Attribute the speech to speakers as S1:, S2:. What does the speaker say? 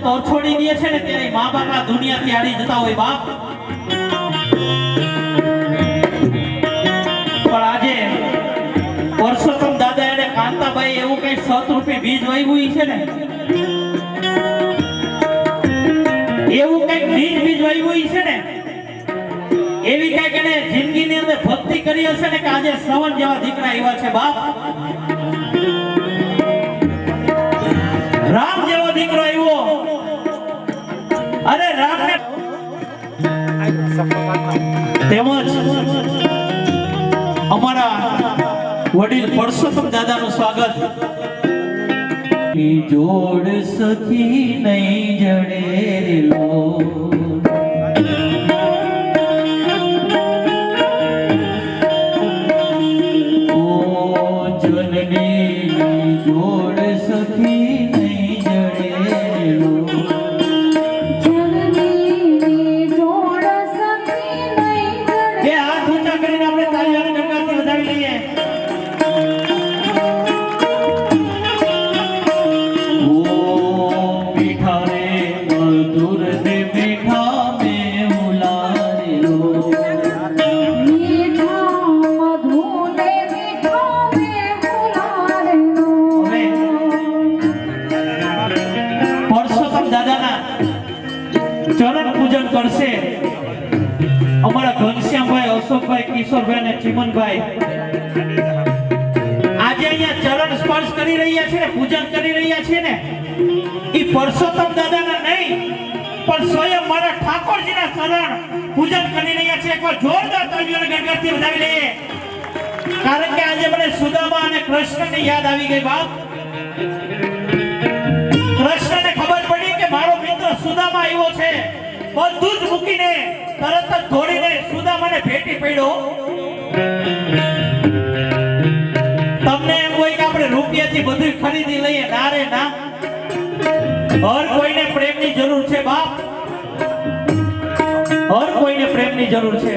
S1: તોછોડી દે છે ને ત્યારે મા બાપ આ દુનિયાથી હારી જતા હોય બાપ. પણ આજે પરસોત્તમ દાદા અને કાંતાબાઈ એવું કઈ 7 રૂપિયા બીજ વાવ્યું છે ને, એવું કઈક બીજ વાવ્યું છે ને, એવી કઈક એને જિંદગીની અંદર ભક્તિ કરી હશે ને કે આજે શ્રવણ જેવા દીકરા આવ્યા છે બાપ. રામ જેવો દીકરો આવ્યો. અરે રામને તેમજ અમારા વડીલ પરસોત્તમ દાદાનું સ્વાગત. જોડ સખી નહીં જડેલો જોડ સખી નહીં જડેલો. બે હાથ ઊંચા કરીને આપણે તાળીઓ અને ગણગણથી વધાવી લઈએ. ઓ મીઠા રે મધુર ને મીઠા મે ઉલારેલો. ચરણ પૂજન કરશે અમારા ઘનશ્યામભાઈ, અશોકભાઈ, કિશોરભાઈ અને ચિમનભાઈ. આજે અહીંયા ચરણ સ્પર્શ કરી રહ્યા છે, પૂજન કરી રહ્યા છે ને, એ પરસોત્તમ દાદાના નહીં પણ સ્વયં મારા ઠાકોરજીના ચરણ પૂજન કરી રહ્યા છે. એકવાર જોરદાર તાળીઓ અને ગણગણથી વધાવી લઈએ. કારણ કે આજે મને સુદામા અને કૃષ્ણની યાદ આવી ગઈ બાપ. કૃષ્ણને ખબર પડી કે મારો મિત્ર સુદામા આવ્યો છે. બધું જ મૂકીને તરત જ દોડીને સુદામાને ભેટી પડ્યો. તમને એમ હોય કે આપણે રૂપિયાથી બધું ખરીદી લઈએ, ના રે ના. હર કોઈને પ્રેમની જરૂર છે બાપ. હર કોઈને પ્રેમની જરૂર છે.